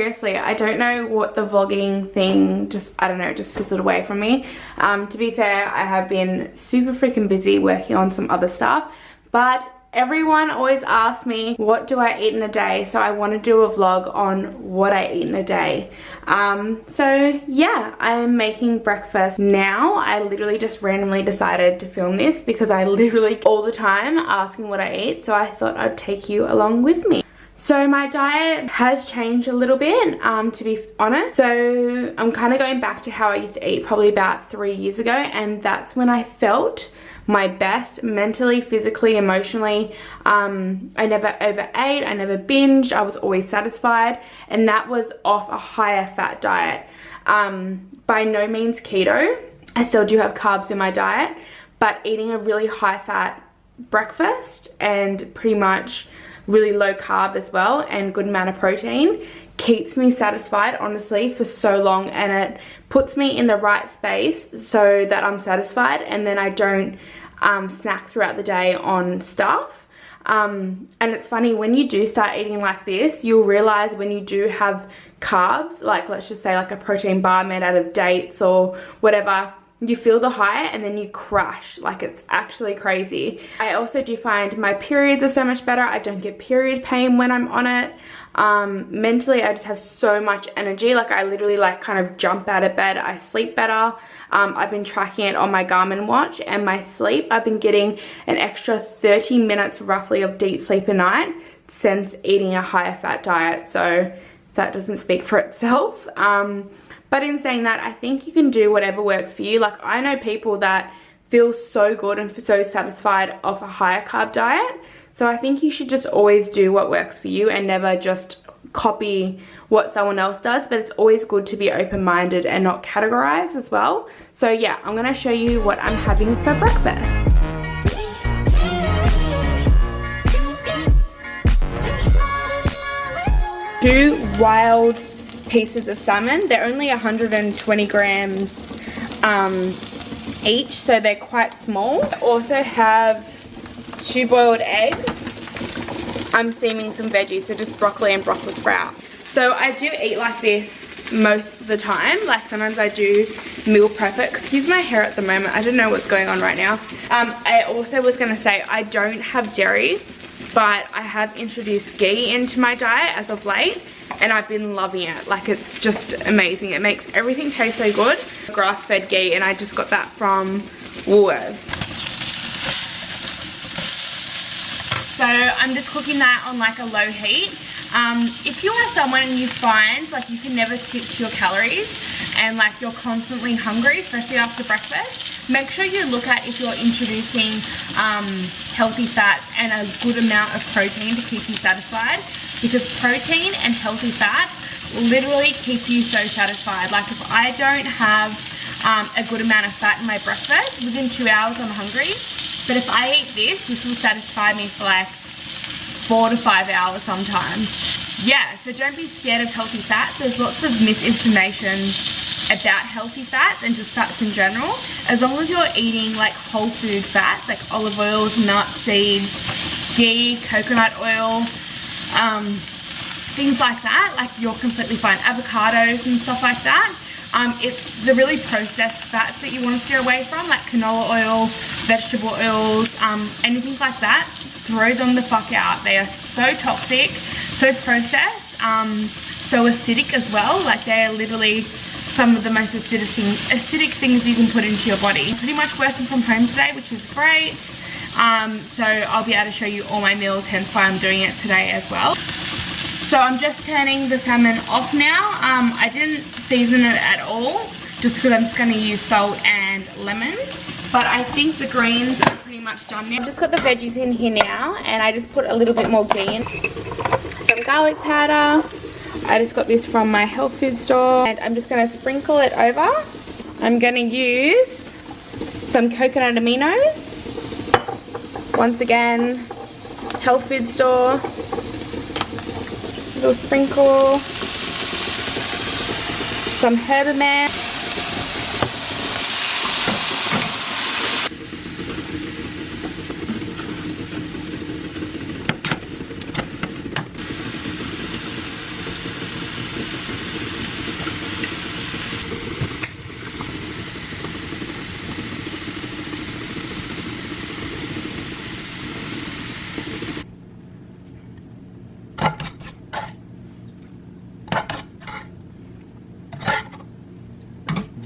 seriously, I don't know what the vlogging thing I don't know, it just fizzled away from me. To be fair, I have been super freaking busy working on some other stuff, but everyone always asks me, what do I eat in a day? So I want to do a vlog on what I eat in a day. So yeah, I'm making breakfast now. I literally just randomly decided to film this because I literally all the time asking what I eat. So I thought I'd take you along with me. So my diet has changed a little bit, to be honest. So I'm kind of going back to how I used to eat probably about 3 years ago, and that's when I felt my best mentally, physically, emotionally. I never overate, I never binged, I was always satisfied, and that was off a higher fat diet. By no means keto. I still do have carbs in my diet, but eating a really high fat breakfast and pretty much really low carb as well and good amount of protein keeps me satisfied, honestly, for so long, and it puts me in the right space so that I'm satisfied and then I don't snack throughout the day on stuff. And it's funny, when you do start eating like this, you'll realize when you do have carbs, like let's just say like a protein bar made out of dates or whatever, you feel the high and then you crash. Like, it's actually crazy. I also do find my periods are so much better. I don't get period pain when I'm on it. Mentally, I just have so much energy. Like, I literally like kind of jump out of bed. I sleep better. I've been tracking it on my Garmin watch, and my sleep, I've been getting an extra 30 minutes roughly of deep sleep a night since eating a higher fat diet. So that doesn't speak for itself. But in saying that, I think you can do whatever works for you. Like, I know people that feel so good and so satisfied off a higher carb diet. So I think you should just always do what works for you and never just copy what someone else does. But it's always good to be open-minded and not categorize as well. So yeah, I'm going to show you what I'm having for breakfast. Two wild pieces of salmon. They're only 120 grams each, so they're quite small. I also have 2 boiled eggs. I'm steaming some veggies, so just broccoli and Brussels sprout. So I do eat like this most of the time. Like, sometimes I do meal prep it. Excuse my hair at the moment, I don't know what's going on right now. I also was going to say, I don't have dairy, but I have introduced ghee into my diet as of late, and I've been loving it. Like, it's just amazing. It makes everything taste so good. Grass-fed ghee, and I just got that from Woolworths. So I'm just cooking that on like a low heat. If you are someone and you find like you can never stick to your calories and like you're constantly hungry, especially after breakfast, make sure you look at if you're introducing healthy fats and a good amount of protein to keep you satisfied, because protein and healthy fat literally keep you so satisfied. Like, if I don't have a good amount of fat in my breakfast, within 2 hours I'm hungry. But if I eat this will satisfy me for like 4 to 5 hours sometimes. Yeah, so don't be scared of healthy fats. There's lots of misinformation about healthy fats and just fats in general. As long as you're eating like whole food fats, like olive oils, nuts, seeds, ghee, coconut oil, things like that, like, you're completely fine. Avocados and stuff like that. It's the really processed fats that you want to steer away from, like canola oil, vegetable oils, anything like that. Throw them the fuck out. They are so toxic, so processed, so acidic as well. Like, they are literally some of the most acidic things you can put into your body. I'm pretty much working from home today, which is great. So I'll be able to show you all my meals, hence why I'm doing it today as well. So I'm just turning the salmon off now. I didn't season it at all, just because I'm just going to use salt and lemon. But I think the greens are pretty much done now. I've just got the veggies in here now, and I just put a little bit more ghee in. Some garlic powder. I just got this from my health food store, and I'm just going to sprinkle it over. I'm going to use some coconut aminos. Once again, health food store. Little sprinkle. Some herbamare.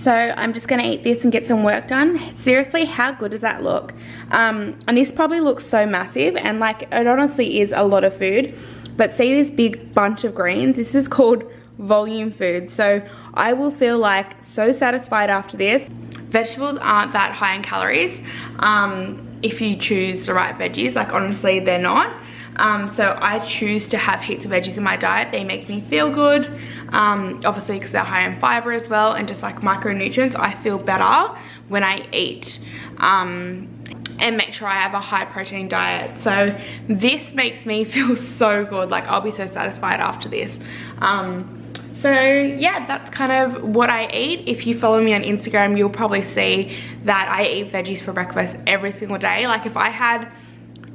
So I'm just gonna eat this and get some work done. Seriously, how good does that look? And this probably looks so massive, and like it honestly is a lot of food, but see this big bunch of greens? This is called volume food. So I will feel like so satisfied after this. Vegetables aren't that high in calories if you choose the right veggies. Like honestly, they're not. So I choose to have heaps of veggies in my diet. They make me feel good, obviously because they're high in fiber as well, and just like micronutrients. I feel better when I eat and make sure I have a high protein diet. So this makes me feel so good. Like I'll be so satisfied after this. So yeah, that's kind of what I eat. If you follow me on Instagram, you'll probably see that I eat veggies for breakfast every single day. Like if I had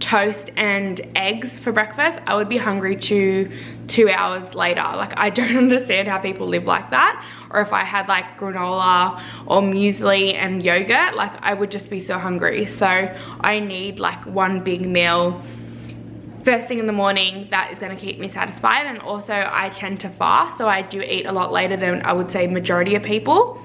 toast and eggs for breakfast, I would be hungry 2 hours later. Like I don't understand how people live like that. Or if I had like granola or muesli and yogurt, like I would just be so hungry. So I need like one big meal first thing in the morning that is going to keep me satisfied. And also I tend to fast, so I do eat a lot later than I would say majority of people.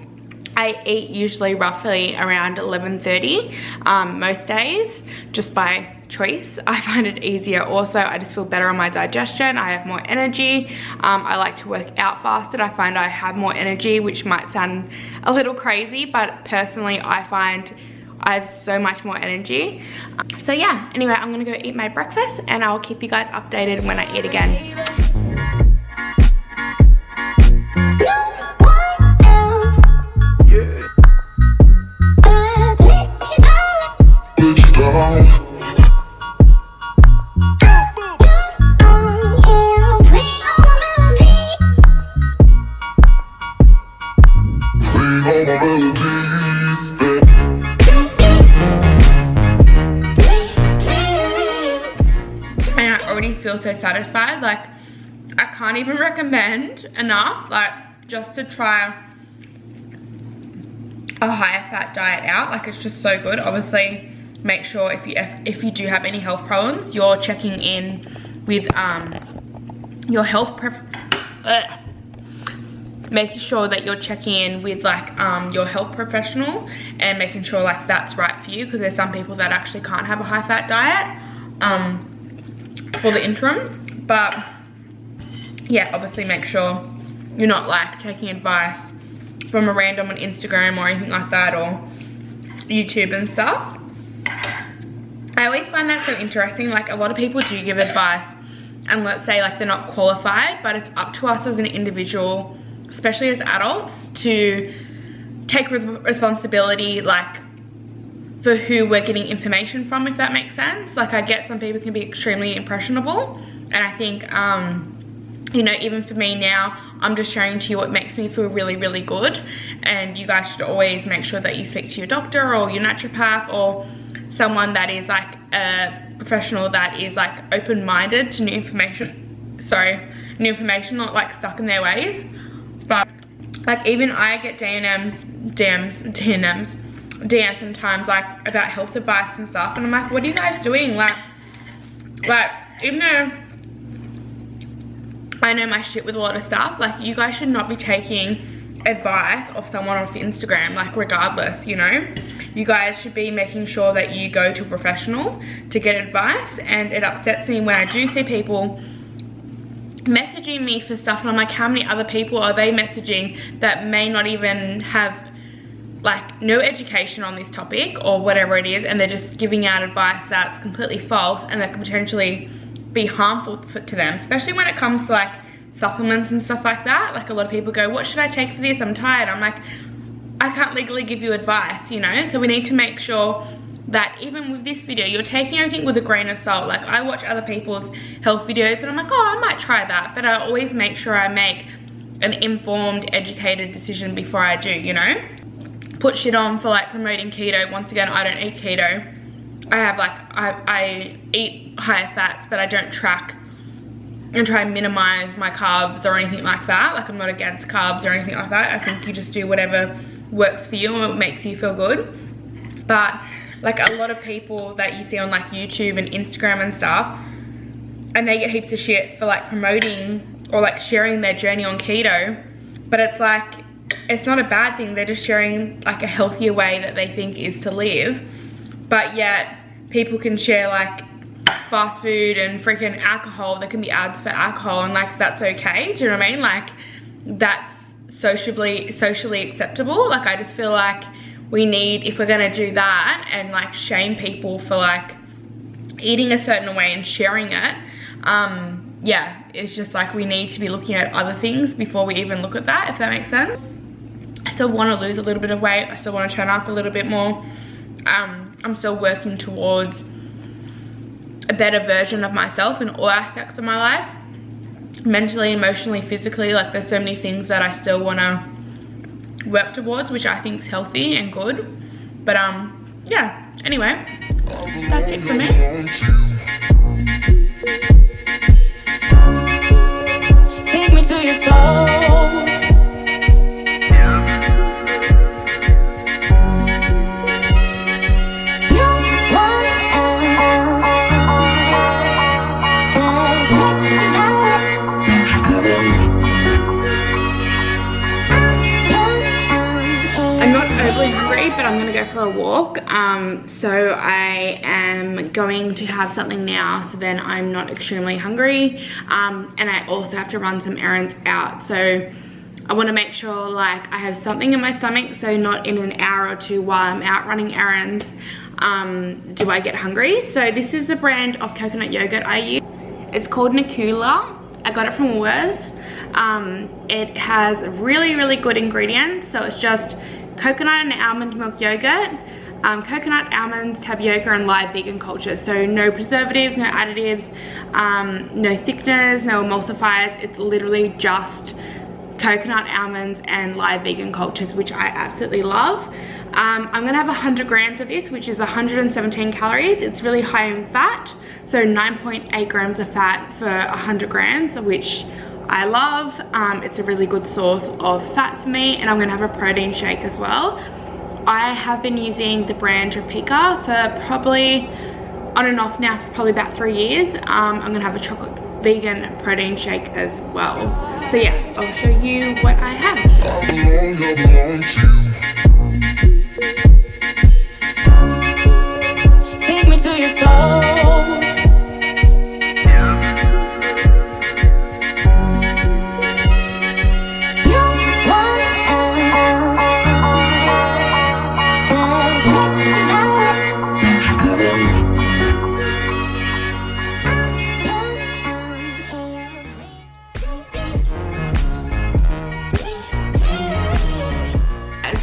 I eat usually roughly around 11:30 most days, just by choice. I find it easier. Also, I just feel better on my digestion. I have more energy. I like to work out fasted. I find I have more energy, which might sound a little crazy, but personally I find I have so much more energy. So yeah, anyway, I'm gonna go eat my breakfast and I'll keep you guys updated when I eat again. Feel so satisfied. Like I can't even recommend enough, like just to try a higher fat diet out. Like it's just so good. Obviously make sure if you do have any health problems, you're checking in with your making sure that you're checking in with like your health professional and making sure like that's right for you, because there's some people that actually can't have a high fat diet for the interim. But yeah, obviously make sure you're not like taking advice from a random on Instagram or anything like that, or YouTube and stuff. I always find that so interesting. Like a lot of people do give advice and let's say like they're not qualified, but it's up to us as an individual, especially as adults, to take responsibility like for who we're getting information from, if that makes sense. Like I get some people can be extremely impressionable, and I think you know, even for me now, I'm just sharing to you what makes me feel really, really good. And you guys should always make sure that you speak to your doctor or your naturopath or someone that is like a professional that is like open-minded to new information. Sorry, new information, not like stuck in their ways. But like even I get DMs sometimes like about health advice and stuff, and I'm like, what are you guys doing? Like even though I know my shit with a lot of stuff, like you guys should not be taking advice off someone off Instagram, like regardless, you know. You guys should be making sure that you go to a professional to get advice. And it upsets me when I do see people messaging me for stuff and I'm like, how many other people are they messaging that may not even have like no education on this topic or whatever it is, and they're just giving out advice that's completely false and that could potentially be harmful to them, especially when it comes to like supplements and stuff like that. Like a lot of people go, what should I take for this? I'm tired. I'm like, I can't legally give you advice, you know. So we need to make sure that even with this video, you're taking everything with a grain of salt. Like I watch other people's health videos and I'm like, oh, I might try that, but I always make sure I make an informed, educated decision before I do, you know. Put shit on for like promoting keto. Once again, I don't eat keto. I have like, I eat higher fats, but I don't track and try and minimize my carbs or anything like that. Like I'm not against carbs or anything like that. I think you just do whatever works for you and makes you feel good. But like a lot of people that you see on like YouTube and Instagram and stuff, and they get heaps of shit for like promoting or like sharing their journey on keto, but it's like it's not a bad thing. They're just sharing like a healthier way that they think is to live, but yet people can share like fast food and freaking alcohol. There can be ads for alcohol, and like that's okay. Do you know what I mean? Like that's socially acceptable. Like I just feel like we need, if we're gonna do that and like shame people for like eating a certain way and sharing it, yeah, it's just like we need to be looking at other things before we even look at that, if that makes sense. I still want to lose a little bit of weight. I still want to turn up a little bit more. I'm still working towards a better version of myself in all aspects of my life, mentally, emotionally, physically. Like there's so many things that I still want to work towards, which I think is healthy and good. But yeah, anyway, that's it for me. Take me to your soul. But I'm gonna go for a walk. So I am going to have something now, so then I'm not extremely hungry, and I also have to run some errands out, so I want to make sure like I have something in my stomach, so not in an hour or two while I'm out running errands do I get hungry. So this is the brand of coconut yogurt I use. It's called Nakula. I got it from Woolworths. It has really good ingredients. So it's just coconut and almond milk yogurt, coconut, almonds, tapioca, and live vegan cultures. So no preservatives, no additives, no thickeners, no emulsifiers. It's literally just coconut, almonds, and live vegan cultures, which I absolutely love. I'm gonna have 100 grams of this, which is 117 calories. It's really high in fat, so 9.8 grams of fat for 100 grams, which I love. It's a really good source of fat for me, and I'm gonna have a protein shake as well. I have been using the brand Topeka for probably on and off now for probably about 3 years. I'm gonna have a chocolate vegan protein shake as well. So yeah, I'll show you what I have. Take me to your soul.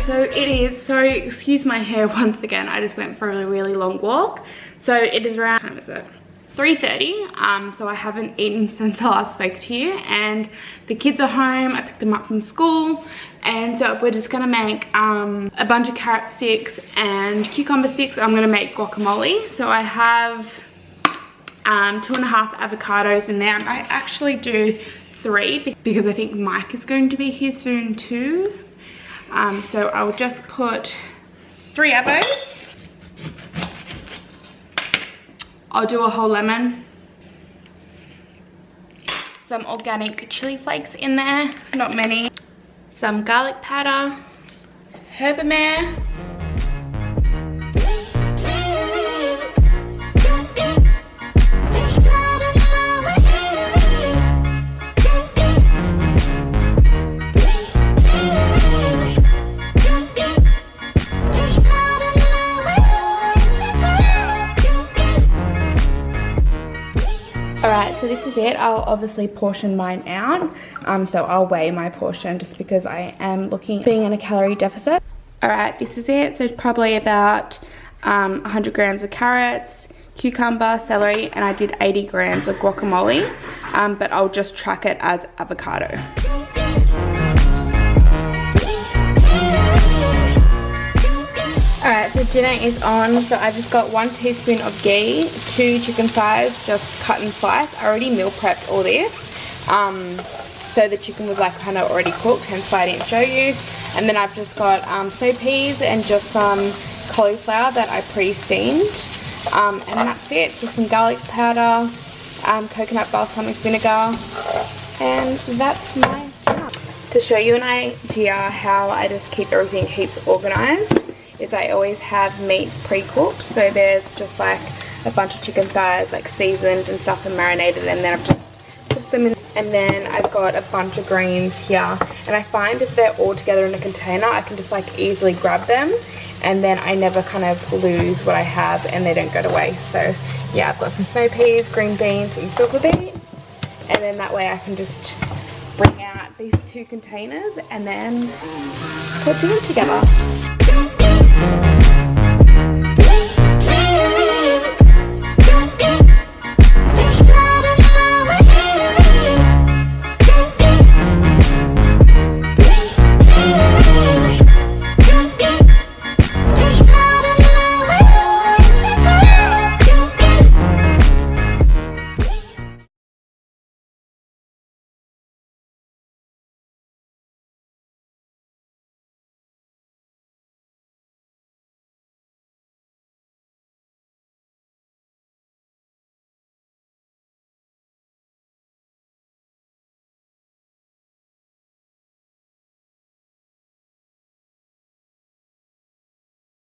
So it is, sorry, excuse my hair once again, I just went for a really long walk. So it is around, what time is it? 3:30, so I haven't eaten since I last spoke to you, and the kids are home. I picked them up from school, and so we're just gonna make a bunch of carrot sticks and cucumber sticks. I'm gonna make guacamole. So I have 2.5 avocados in there. I actually do 3 because I think Mike is going to be here soon too. So I'll just put 3 avos. I'll do a whole lemon. Some organic chili flakes in there, not many. Some garlic powder, herbamare. Alright, so this is it. I'll obviously portion mine out. So I'll weigh my portion just because I am being in a calorie deficit. Alright, this is it. So it's probably about 100 grams of carrots, cucumber, celery, and I did 80 grams of guacamole. But I'll just track it as avocado. Alright, so dinner is on. So I just got 1 teaspoon of ghee, 2 chicken thighs, just cut and sliced. I already meal prepped all this. So the chicken was like kind of already cooked, hence why I didn't show you. And then I've just got snow peas and just some cauliflower that I pre-steamed. And that's it, just some garlic powder, coconut balsamic vinegar, and that's my dinner. To show you an idea how I just keep everything heaps organized, is I always have meat pre-cooked. So there's just like a bunch of chicken thighs like seasoned and stuff and marinated, and then I've just cooked them in. And then I've got a bunch of greens here, and I find if they're all together in a container I can just like easily grab them, and then I never kind of lose what I have and they don't go to waste. So yeah, I've got some snow peas, green beans and silver beet, and then that way I can just bring out these 2 containers and then put them together.